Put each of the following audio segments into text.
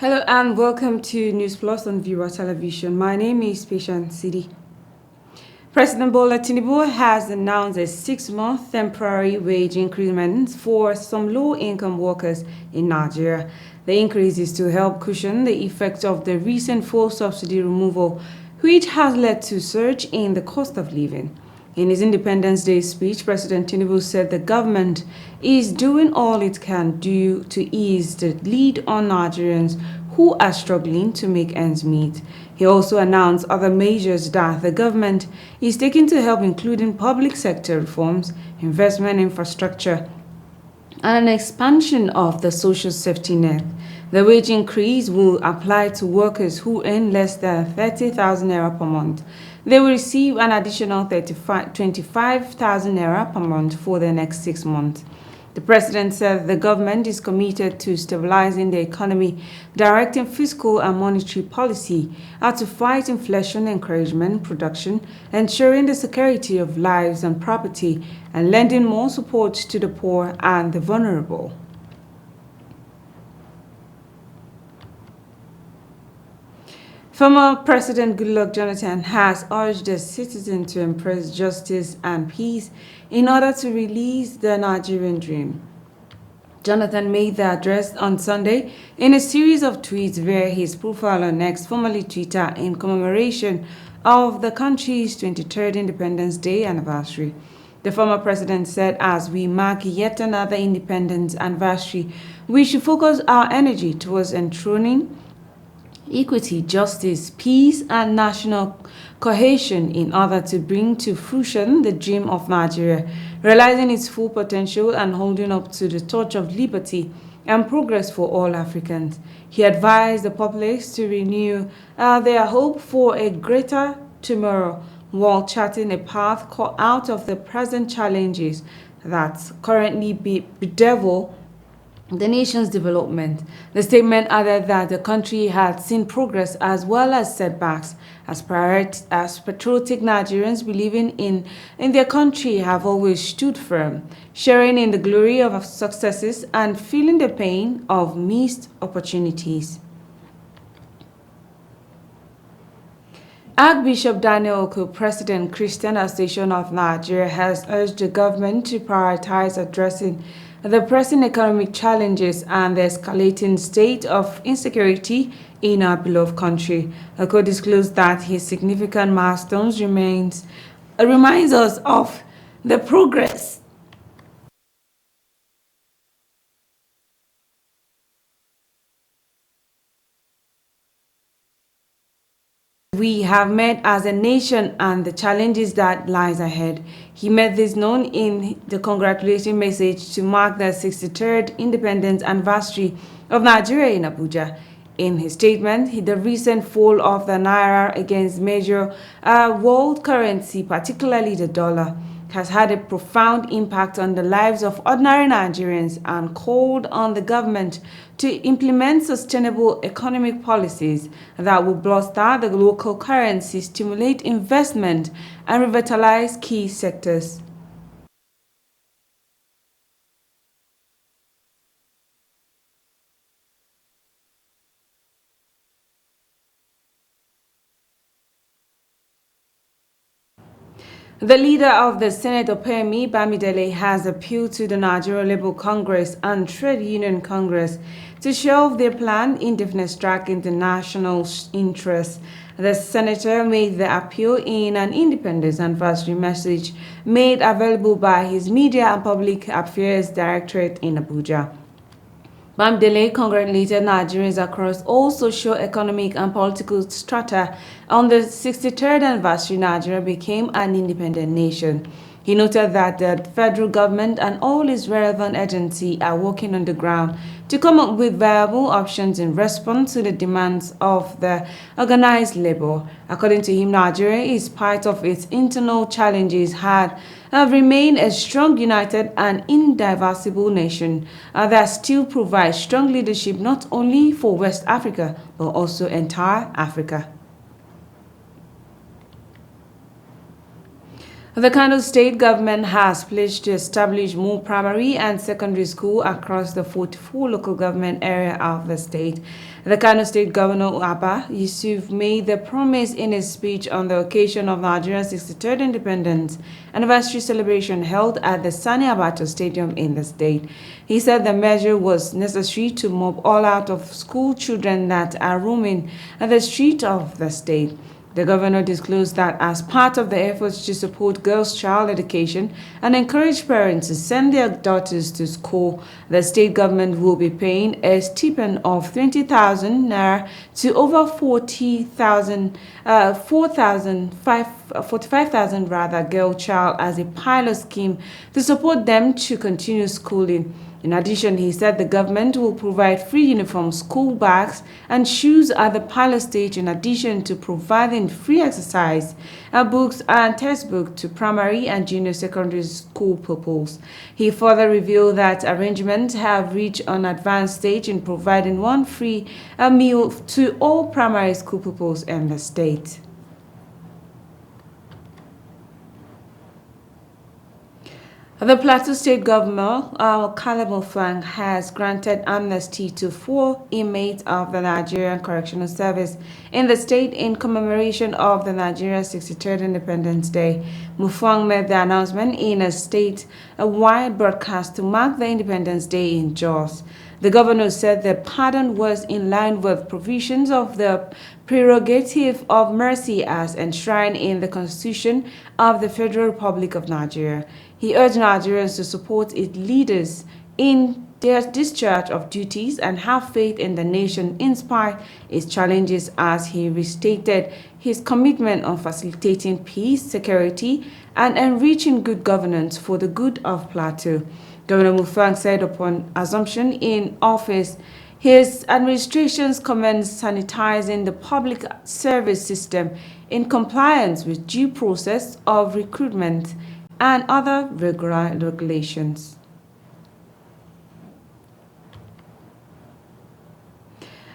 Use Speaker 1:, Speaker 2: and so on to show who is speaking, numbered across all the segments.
Speaker 1: Hello and welcome to News Plus on Viewer Television. My name is Patient Sidi. President Bola Tinubu has announced a 6-month temporary wage increment for some low-income workers in Nigeria. The increase is to help cushion the effect of the recent fuel subsidy removal, which has led to a surge in the cost of living. In his Independence Day speech, President Tinubu said the government is doing all it can do to ease the lead on Nigerians who are struggling to make ends meet. He also announced other measures that the government is taking to help, including public sector reforms, investment infrastructure, and an expansion of the social safety net. The wage increase will apply to workers who earn less than 30,000 naira per month. They will receive an additional 25,000 naira per month for the next 6 months. The president said the government is committed to stabilizing the economy, directing fiscal and monetary policy, and to fight inflation, encouragement, production, ensuring the security of lives and property, and lending more support to the poor and the vulnerable. Former President Goodluck Jonathan has urged the citizens to embrace justice and peace in order to release the Nigerian dream. Jonathan made the address on Sunday in a series of tweets via his profile on X, formerly Twitter, in commemoration of the country's 23rd Independence Day anniversary. The former president said, as we mark yet another independence anniversary, we should focus our energy towards enthroning equity, justice, peace, and national cohesion in order to bring to fruition the dream of Nigeria, realizing its full potential and holding up to the torch of liberty and progress for all Africans. He advised the populace to renew their hope for a greater tomorrow while charting a path out of the present challenges that currently bedevil the nation's development. The statement added that the country had seen progress as well as setbacks, as patriotic Nigerians believing in their country have always stood firm, sharing in the glory of successes and feeling the pain of missed opportunities. Archbishop Daniel Oko, President Christian Association of Nigeria, has urged the government to prioritize addressing the pressing economic challenges and the escalating state of insecurity in our beloved country. Oko disclosed that his significant milestones reminds us of the progress we have met as a nation and the challenges that lies ahead. He made this known in the congratulatory message to mark the 63rd independence anniversary of Nigeria in Abuja. In his statement, the recent fall of the naira against major world currency, particularly the dollar, has had a profound impact on the lives of ordinary Nigerians and called on the government to implement sustainable economic policies that will bolster the local currency, stimulate investment, and revitalize key sectors. The leader of the Senate, Opeyemi Bamidele, has appealed to the Nigeria Labour Congress and Trade Union Congress to shelve their planned indefinite strike in the national interest. The senator made the appeal in an independence anniversary message made available by his Media and Public Affairs Directorate in Abuja. Bamidele congratulated Nigerians across all socio-economic and political strata on the 63rd anniversary Nigeria became an independent nation. He noted that the federal government and all its relevant agencies are working on the ground to come up with viable options in response to the demands of the organized labor. According to him, Nigeria, in spite of its internal challenges, have remained a strong, united, and indivisible nation that still provides strong leadership not only for West Africa but also entire Africa. The Kano state government has pledged to establish more primary and secondary schools across the 44 local government area of the state. The Kano state governor Abba Yusuf made the promise in his speech on the occasion of Nigeria's 63rd independence anniversary celebration held at the Sani Abacha Stadium in the state. He said the measure was necessary to mop all out of school children that are roaming the streets of the state. The governor disclosed that as part of the efforts to support girls' child education and encourage parents to send their daughters to school, the state government will be paying a stipend of 20,000 naira to over 45,000 rather girl child as a pilot scheme to support them to continue schooling. In addition, he said the government will provide free uniforms, school bags, and shoes at the pilot stage in addition to providing free exercise, books and textbooks to primary and junior secondary school pupils. He further revealed that arrangements have reached an advanced stage in providing one free meal to all primary school pupils in the state. The Plateau State Governor, Caleb Fang, has granted amnesty to 4 inmates of the Nigerian Correctional Service in the state in commemoration of the Nigeria's 63rd Independence Day. Mufang made the announcement in a state-wide broadcast to mark the Independence Day in Jos. The governor said the pardon was in line with provisions of the prerogative of mercy as enshrined in the Constitution of the Federal Republic of Nigeria. He urged Nigerians to support its leaders in their discharge of duties and have faith in the nation in spite of its challenges as he restated his commitment on facilitating peace, security, and enriching good governance for the good of Plateau. Governor Mufang said upon assumption in office, his administration's commenced sanitizing the public service system in compliance with due process of recruitment and other regulations.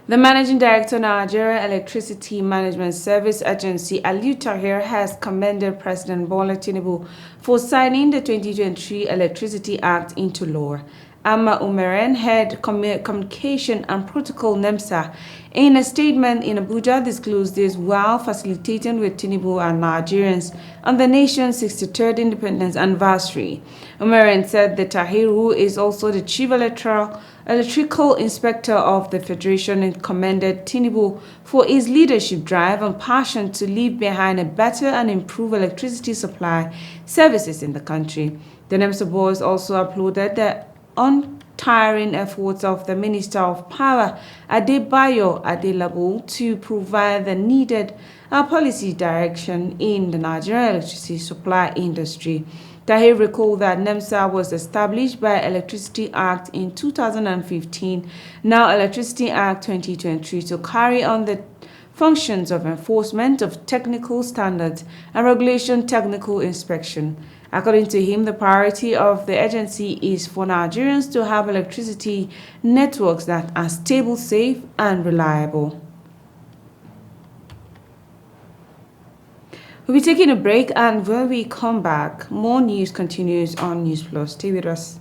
Speaker 1: The Managing Director of Nigeria Electricity Management Service Agency, Aliu Tahir, has commended President Bola Tinubu for signing the 2023 Electricity Act into law. Amma Umeren, Head Communication and Protocol NEMSA, in a statement in Abuja disclosed this while facilitating with Tinubu and Nigerians on the nation's 63rd independence anniversary. Umeren said that Tahir, who is also the Chief Electrical Inspector of the Federation, and commended Tinubu for his leadership drive and passion to leave behind a better and improved electricity supply services in the country. The NEMSA board also applauded the untiring efforts of the Minister of Power, Adebayo Adelabu, to provide the needed policy direction in the Nigerian electricity supply industry. Tahir recalled that NEMSA was established by Electricity Act in 2015, now Electricity Act 2023, to carry on the functions of enforcement of technical standards and regulation technical inspection. According to him, the priority of the agency is for Nigerians to have electricity networks that are stable, safe, and reliable. We'll be taking a break, and when we come back, more news continues on News Plus. Stay with us.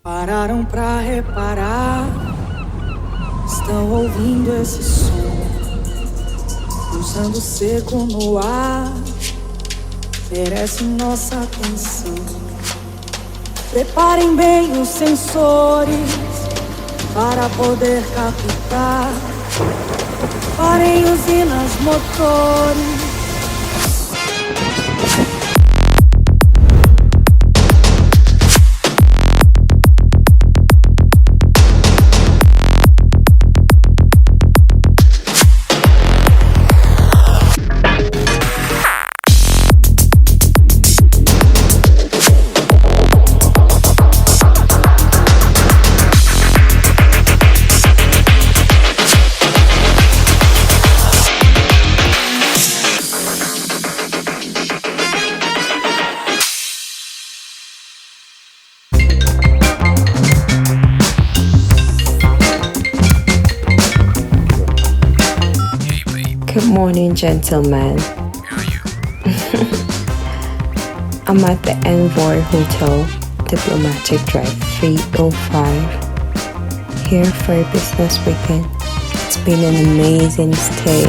Speaker 2: Pararam pra reparar, estão ouvindo esse som, pulsando seco no ar, merece nossa atenção. Preparem bem os sensores para poder captar. Parem usinas, motores.
Speaker 3: morning, gentlemen. I'm at the Envoy Hotel, Diplomatic Drive 305, here for a business weekend. It's been an amazing stay.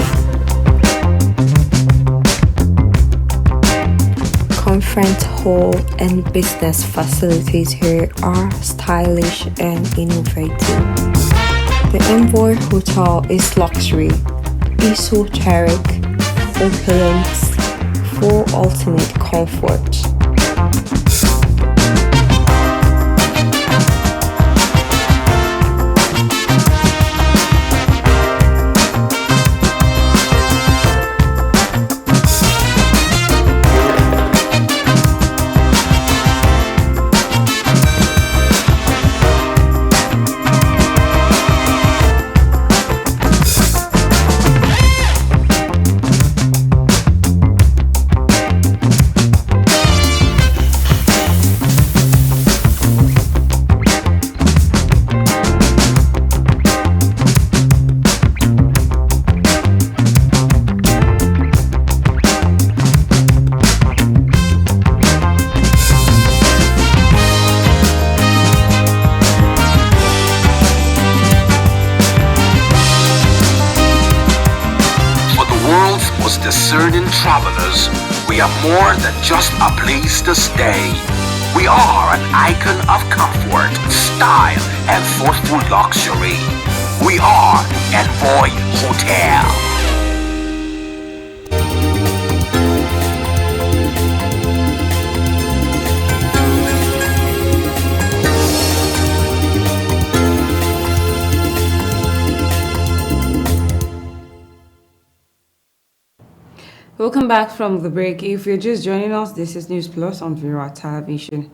Speaker 3: Conference hall and business facilities here are stylish and innovative. The Envoy Hotel is luxury, esoteric, opulence, for ultimate comfort.
Speaker 4: Discerning travelers, we are more than just a place to stay. We are an icon of comfort, style, and thoughtful luxury. We are Envoy Hotel.
Speaker 1: Welcome back from the break. If you're just joining us, this is News Plus on Viral Television.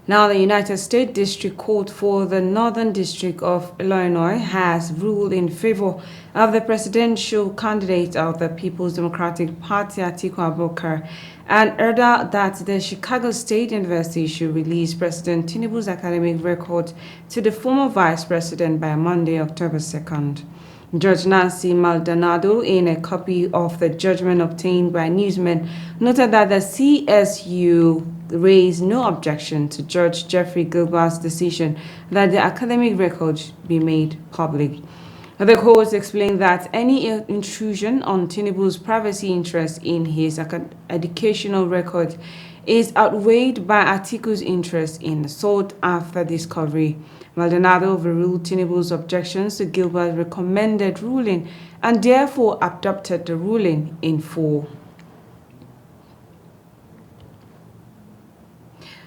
Speaker 1: Now, the United States District Court for the Northern District of Illinois has ruled in favor of the presidential candidate of the People's Democratic Party, Atiku Abubakar, and ordered that the Chicago State University should release President Tinubu's academic record to the former vice president by Monday, October 2nd. Judge Nancy Maldonado, in a copy of the judgment obtained by Newsman, noted that the CSU raised no objection to Judge Jeffrey Gilbert's decision that the academic record be made public. The court explained that any intrusion on Tinubu's privacy interest in his educational record is outweighed by Atiku's interest in sought-after discovery. Maldonado overruled Tinubu's objections to Gilbert's recommended ruling and therefore adopted the ruling in full.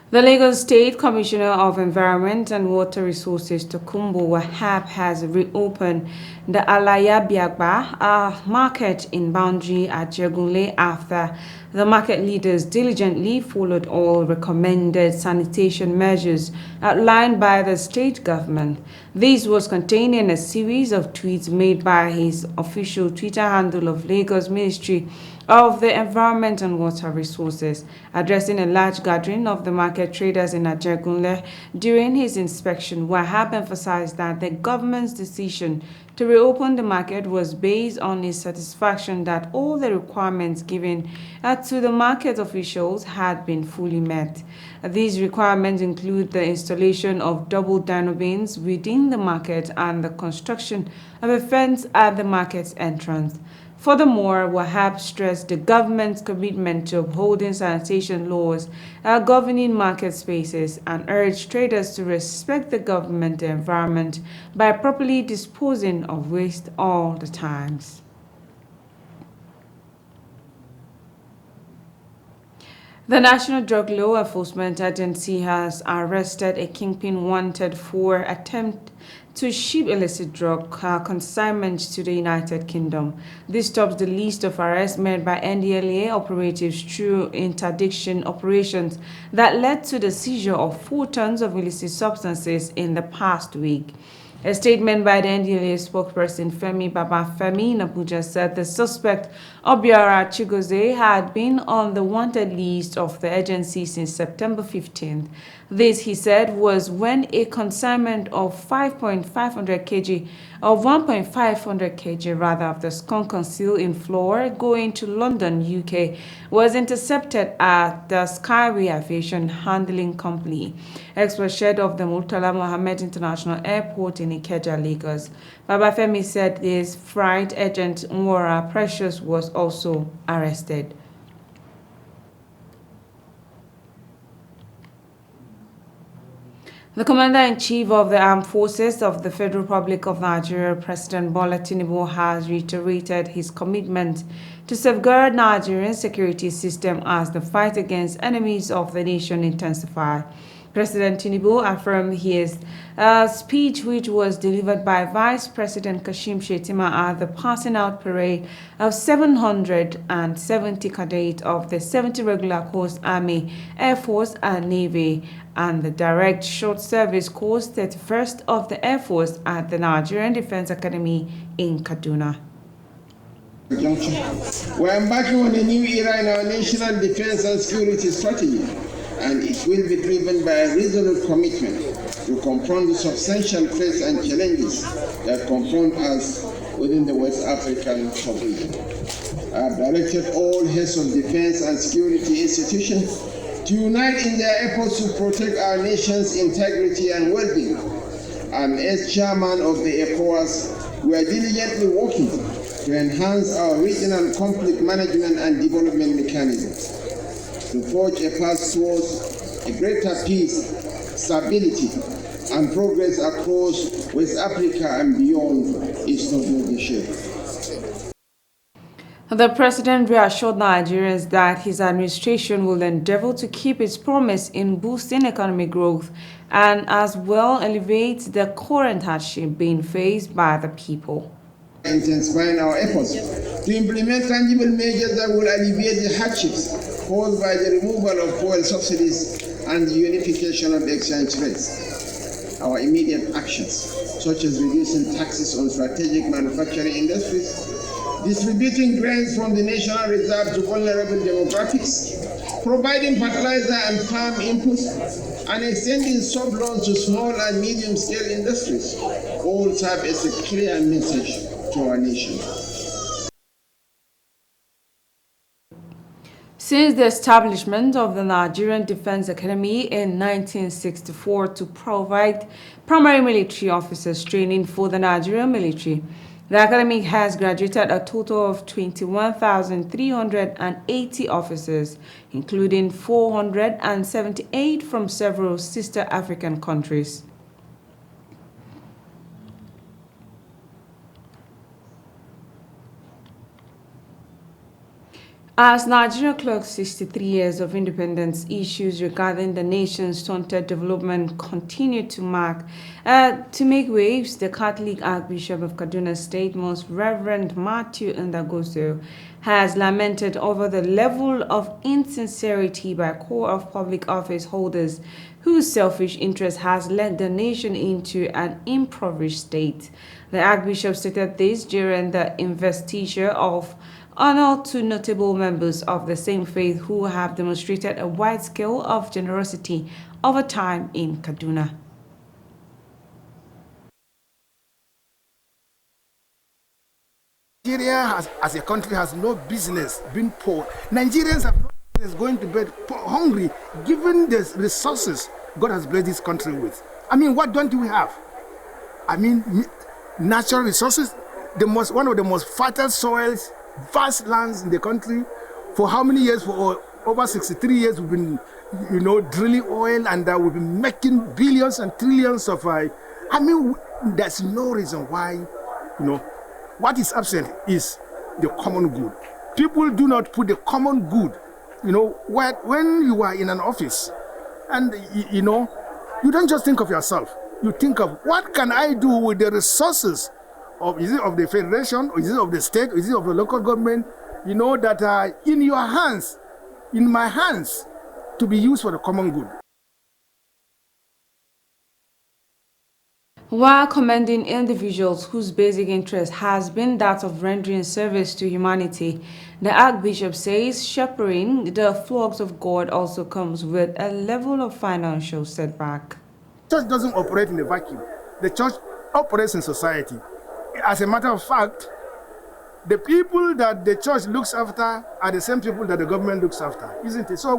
Speaker 1: The Lagos State Commissioner of Environment and Water Resources, Tokumbo Wahab, has reopened the Alayabiagba market in Boundary at Jegunle after the market leaders diligently followed all recommended sanitation measures outlined by the state government. This was contained in a series of tweets made by his official Twitter handle of Lagos Ministry of the Environment and Water Resources, addressing a large gathering of the market traders in Ajegunle. During his inspection, Wahab emphasized that the government's decision to reopen the market was based on his satisfaction that all the requirements given to the market officials had been fully met. These requirements include the installation of double dyno bins within the market and the construction of a fence at the market's entrance. Furthermore, Wahab stressed the government's commitment to upholding sanitation laws governing market spaces and urged traders to respect the government and environment by properly disposing of waste all the times. The National Drug Law Enforcement Agency has arrested a kingpin wanted for attempt to ship illicit drug consignment to the United Kingdom. This tops the list of arrests made by NDLEA operatives through interdiction operations that led to the seizure of 4 tons of illicit substances in the past week. A statement by the NDLA spokesperson Femi Babafemi in Abuja said the suspect, Obiora Chigozie, had been on the wanted list of the agency since September 15th. This, he said, was when a consignment of 5.500 kg of 1.500 kg rather of the skunk concealed in flour going to London, UK, was intercepted at the Skyway Aviation Handling Company, express shed of the Murtala Mohammed International Airport in Ikeja, Lagos. Babafemi said his flight agent Nwora Precious was also arrested. The Commander-in-Chief of the Armed Forces of the Federal Republic of Nigeria, President Bola Tinubu, has reiterated his commitment to safeguard Nigeria's security system as the fight against enemies of the nation intensifies. President Tinubu affirmed his speech, which was delivered by Vice President Kashim Shettima at the passing out parade of 770 cadets of the 70 Regular Coast Army, Air Force, and Navy, and the Direct Short Service Course 31st of the Air Force at the Nigerian Defense Academy in Kaduna.
Speaker 5: We're embarking on a new era in our national defense and security strategy, and it will be driven by a resolute commitment to confront the substantial threats and challenges that confront us within the West African sub-region. I have directed all heads of defense and security institutions to unite in their efforts to protect our nation's integrity and well-being. And as chairman of the ECOWAS, we are diligently working to enhance our regional conflict management and development mechanisms, to forge a path towards a greater peace, stability, and progress across West Africa and beyond is not negotiable.
Speaker 1: The president reassured Nigerians that his administration will endeavor to keep its promise in boosting economic growth and as well elevate the current hardship being faced by the people.
Speaker 5: Intensifying our efforts to implement tangible measures that will alleviate the hardships caused by the removal of fuel subsidies and the unification of the exchange rates. Our immediate actions, such as reducing taxes on strategic manufacturing industries, distributing grains from the National Reserve to vulnerable demographics, providing fertilizer and farm inputs, and extending sub-loans to small and medium-scale industries, all serve as a clear message to our nation.
Speaker 1: Since the establishment of the Nigerian Defense Academy in 1964 to provide primary military officers training for the Nigerian military, the Academy has graduated a total of 21,380 officers, including 478 from several sister African countries. As Nigeria clocks 63 years of independence, issues regarding the nation's stunted development continue to make waves. The Catholic Archbishop of Kaduna State, Most Reverend Matthew Ndagoso, has lamented over the level of insincerity by a core of public office holders whose selfish interest has led the nation into an impoverished state. The Archbishop stated this during the investiture of honor to notable members of the same faith who have demonstrated a wide scale of generosity over time in Kaduna.
Speaker 6: Nigeria as a country has no business being poor. Nigerians have no business going to bed hungry, given the resources God has blessed this country with. I mean, what don't we have? I mean, natural resources, one of the most fertile soils, vast lands in the country. For how many years? For over 63 years, we've been, drilling oil, and we've been making billions and trillions of. I mean, there's no reason why, what is absent is the common good. People do not put the common good, when you are in an office, and you don't just think of yourself. You think of what can I do with the resources is it of the federation, or is it of the state, or is it of the local government, that are in your hands, in my hands, to be used for the common good.
Speaker 1: While commending individuals whose basic interest has been that of rendering service to humanity, the Archbishop says shepherding the flocks of God also comes with a level of financial setback.
Speaker 6: Church doesn't operate in a vacuum. The church operates in society. As a matter of fact, the people that the church looks after are the same people that the government looks after, isn't it? So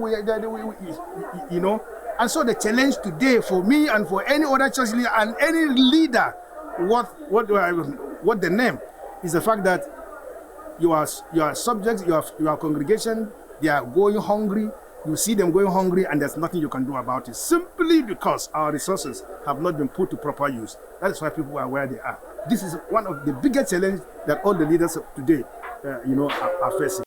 Speaker 6: you know, and so the challenge today for me and for any other church leader and any leader, what the name is the fact that your subjects, your congregation, they are going hungry. You see them going hungry, and there's nothing you can do about it. Simply because our resources have not been put to proper use. That is why people are where they are. This is one of the biggest challenges that all the leaders of today, are facing.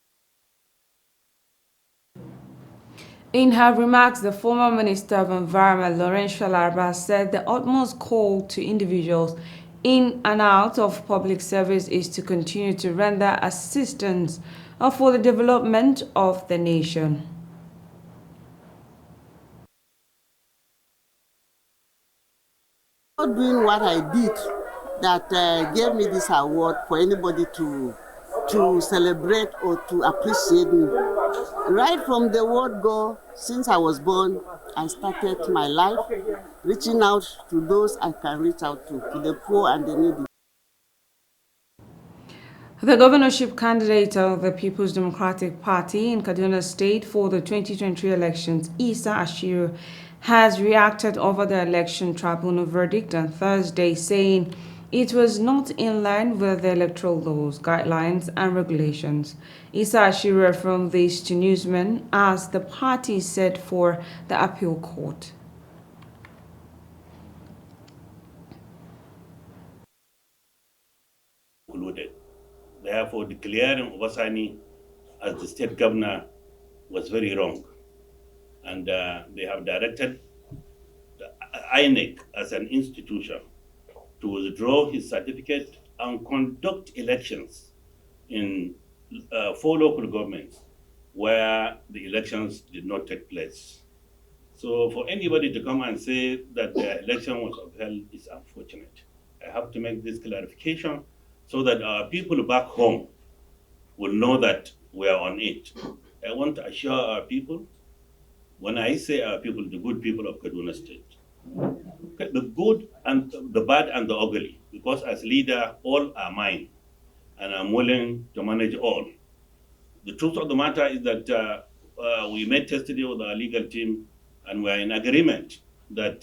Speaker 1: In her remarks, the former Minister of Environment, Laurentia Larba, said the utmost call to individuals in and out of public service is to continue to render assistance for the development of the nation.
Speaker 7: Not doing what I did that gave me this award for anybody to celebrate or to appreciate me. Right from the word go, since I was born, I started my life reaching out to those I can reach out to the poor and the needy.
Speaker 1: The governorship candidate of the People's Democratic Party in Kaduna State for the 2023 elections, Isa Ashiru, has reacted over the election tribunal verdict on Thursday, saying it was not in line with the electoral laws, guidelines, and regulations. Isa Ashiru affirmed this to newsmen as the party set for the appeal court.
Speaker 8: Concluded. Therefore, declaring Obasani as the state governor was very wrong. And they have directed the INEC as an institution to withdraw his certificate and conduct elections in 4 local governments where the elections did not take place. So for anybody to come and say that the election was upheld is unfortunate. I have to make this clarification so that our people back home will know that we are on it. I want to assure our people, when I say our people, the good people of Kaduna State, okay, the good and the bad and the ugly, because as leader, all are mine, and I'm willing to manage all. The truth of the matter is that we met yesterday with our legal team, and we are in agreement that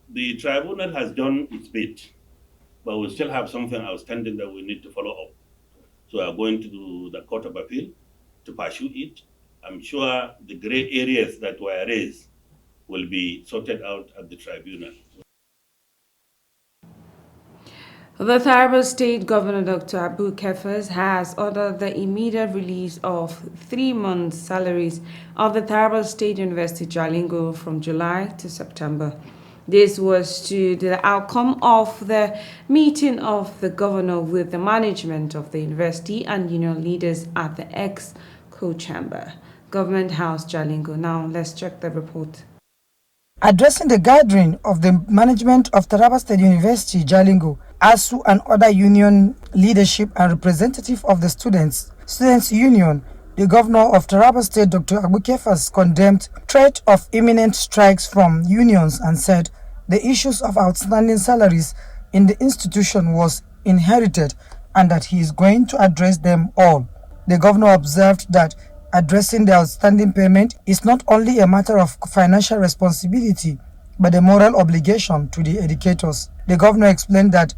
Speaker 8: the tribunal has done its bit, but we still have something outstanding that we need to follow up. So we are going to do the Court of Appeal to pursue it. I'm sure the gray areas that were raised will be sorted out at the tribunal.
Speaker 1: The Taraba State Governor Dr. Abu Kefas has ordered the immediate release of 3 months' salaries of the Taraba State University Jalingo from July to September. This was to the outcome of the meeting of the governor with the management of the university and union leaders at the ex-co-chamber, Government House Jalingo. Now let's check the report.
Speaker 9: Addressing the gathering of the management of Taraba State University, Jalingo, ASU and other union leadership and representative of the Students' Union, the governor of Taraba State, Dr. Abu Kefas, condemned threat of imminent strikes from unions and said the issues of outstanding salaries in the institution was inherited and that he is going to address them all. The governor observed that addressing the outstanding payment is not only a matter of financial responsibility, but a moral obligation to the educators. The governor explained that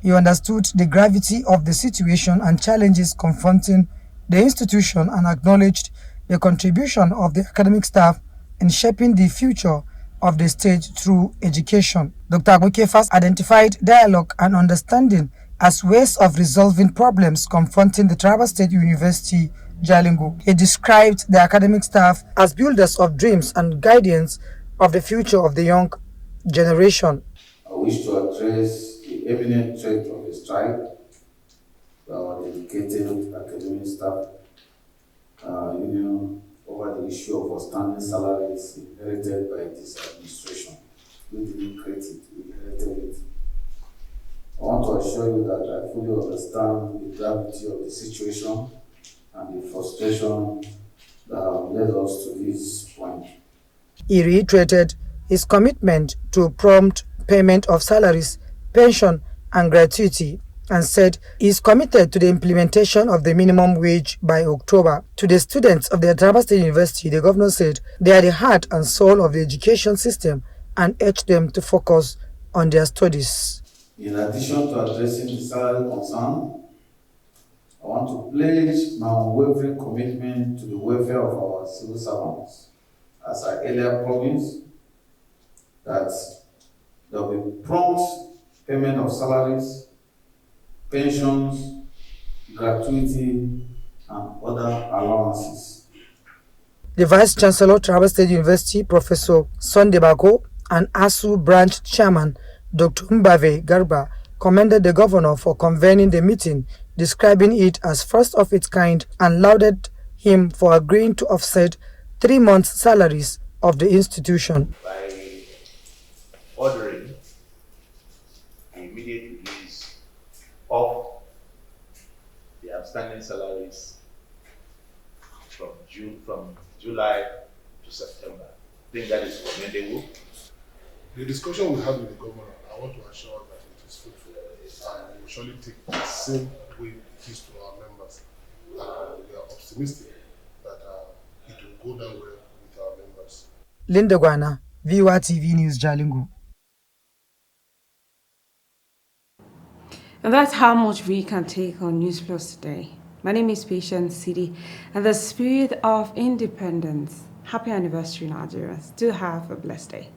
Speaker 9: he understood the gravity of the situation and challenges confronting the institution and acknowledged the contribution of the academic staff in shaping the future of the state through education. Dr. Aguke first identified dialogue and understanding as ways of resolving problems confronting the Taraba State University Jalingo. He described the academic staff as builders of dreams and guardians of the future of the young generation.
Speaker 10: I wish to address the imminent threat of a strike by our dedicated academic staff union over the issue of outstanding salaries inherited by this administration. We didn't create it, we inherited it. I want to assure you that I fully understand the gravity of the situation and the frustration that have led us to this point.
Speaker 9: He reiterated his commitment to prompt payment of salaries, pension, and gratuity, and said he is committed to the implementation of the minimum wage by October. To the students of the Taraba State University, the governor said they are the heart and soul of the education system and urged them to focus on their studies.
Speaker 10: In addition to addressing the salary concern, I want to pledge my unwavering commitment to the welfare of our civil servants. As I earlier promised, that there will be prompt payment of salaries, pensions, gratuity, and other allowances.
Speaker 9: The Vice Chancellor, Taraba State University, Professor Sunday Bako, and ASU Branch Chairman, Dr. Mbave Garba, commended the governor for convening the meeting, describing it as first of its kind, and lauded him for agreeing to offset 3 months' salaries of the institution.
Speaker 11: By ordering the immediate release of the outstanding salaries from July to September. I think that is commendable.
Speaker 6: The discussion we had with the governor, I want to assure that it is fruitful and we will surely take the same way it is to our members. We are optimistic that it will go down well with our members.
Speaker 9: Linda Guana, VOA TV News, Jalingo.
Speaker 1: And that's how much we can take on News Plus today. My name is Patience City, and the spirit of independence. Happy anniversary, Nigerians. Do have a blessed day.